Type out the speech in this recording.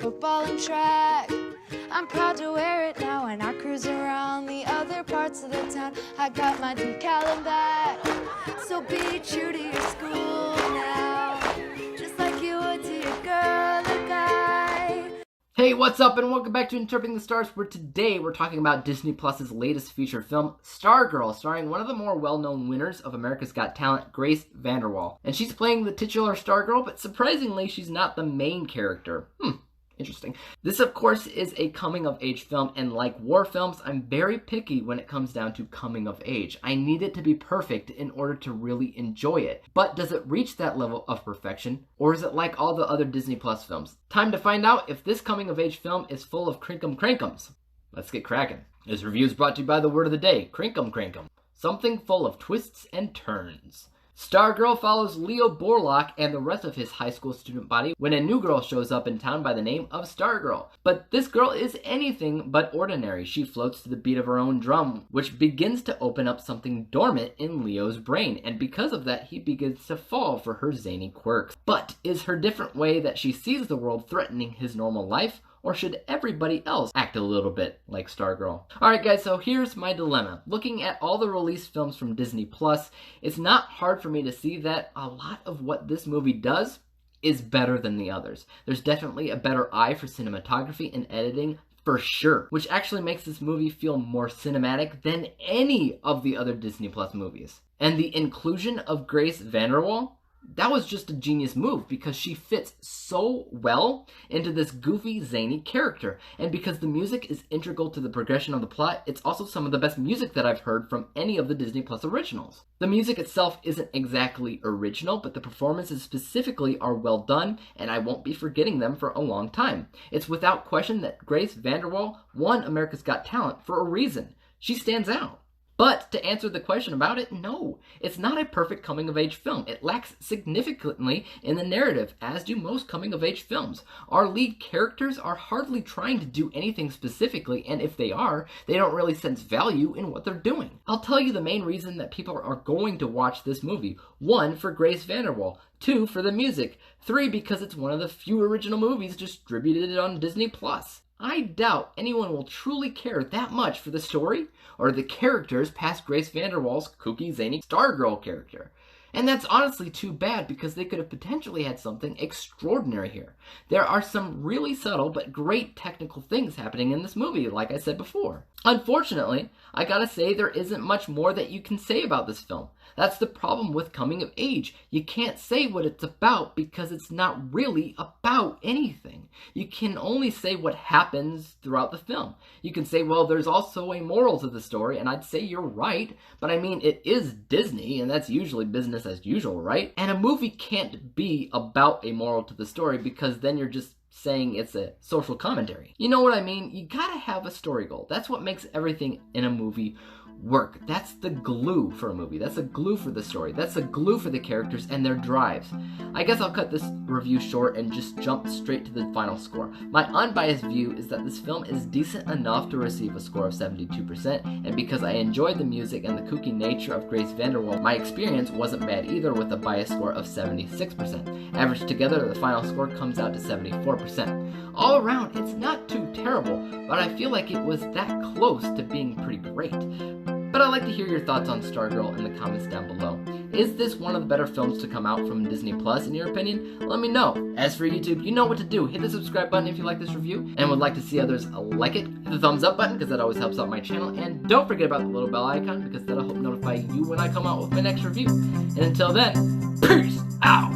football and track. I'm proud to wear it now when I cruise around the other parts of the town. I got my decal in back, so be true to your school now, just like you would to your girl or guy. Hey, what's up, and welcome back to Interpreting the Stars, where today we're talking about Disney Plus's latest feature film, Stargirl, starring one of the more well-known winners of America's Got Talent, Grace VanderWaal. And she's playing the titular Stargirl, but surprisingly, she's not the main character. Interesting. This, of course, is a coming-of-age film, and like war films, I'm very picky when it comes down to coming-of-age. I need it to be perfect in order to really enjoy it. But does it reach that level of perfection, or is it like all the other Disney Plus films? Time to find out if this coming-of-age film is full of crinkum-crankums. Let's get cracking. This review is brought to you by the word of the day, crinkum-crankum. Something full of twists and turns. Stargirl follows Leo Borlock and the rest of his high school student body when a new girl shows up in town by the name of Stargirl. But this girl is anything but ordinary. She floats to the beat of her own drum, which begins to open up something dormant in Leo's brain, and because of that, he begins to fall for her zany quirks. But is her different way that she sees the world threatening his normal life? Or should everybody else act a little bit like Stargirl? Alright guys, so here's my dilemma. Looking at all the released films from Disney Plus, it's not hard for me to see that a lot of what this movie does is better than the others. There's definitely a better eye for cinematography and editing, for sure, which actually makes this movie feel more cinematic than any of the other Disney Plus movies. And the inclusion of Grace VanderWaal, that was just a genius move because she fits so well into this goofy, zany character. And because the music is integral to the progression of the plot, it's also some of the best music that I've heard from any of the Disney Plus originals. The music itself isn't exactly original, but the performances specifically are well done, and I won't be forgetting them for a long time. It's without question that Grace VanderWaal won America's Got Talent for a reason. She stands out. But to answer the question about it, no, it's not a perfect coming-of-age film. It lacks significantly in the narrative, as do most coming-of-age films. Our lead characters are hardly trying to do anything specifically, and if they are, they don't really sense value in what they're doing. I'll tell you the main reason that people are going to watch this movie. 1, for Grace VanderWaal. 2, for the music. 3, because it's one of the few original movies distributed on Disney Plus. I doubt anyone will truly care that much for the story or the characters past Grace VanderWaal's kooky, zany Stargirl character. And that's honestly too bad because they could have potentially had something extraordinary here. There are some really subtle but great technical things happening in this movie, like I said before. Unfortunately, I gotta say there isn't much more that you can say about this film. That's the problem with coming of age. You can't say what it's about because it's not really about anything. You can only say what happens throughout the film. You can say, well, there's also a moral to the story, and I'd say you're right, but I mean, it is Disney, and that's usually business as usual, right? And a movie can't be about a moral to the story because then you're just saying it's a social commentary. You know what I mean? You gotta have a story goal. That's what makes everything in a movie work. That's the glue for a movie. That's the glue for the story. That's the glue for the characters and their drives. I guess I'll cut this review short and just jump straight to the final score. My unbiased view is that this film is decent enough to receive a score of 72%, and because I enjoyed the music and the kooky nature of Grace VanderWaal, my experience wasn't bad either with a bias score of 76%. Averaged together, the final score comes out to 74%. All around, it's not too terrible, but I feel like it was that close to being pretty great. But I'd like to hear your thoughts on Stargirl in the comments down below. Is this one of the better films to come out from Disney Plus in your opinion? Let me know. As for YouTube, you know what to do. Hit the subscribe button if you like this review and would like to see others like it. Hit the thumbs up button because that always helps out my channel. And don't forget about the little bell icon because that'll help notify you when I come out with my next review. And until then, peace out!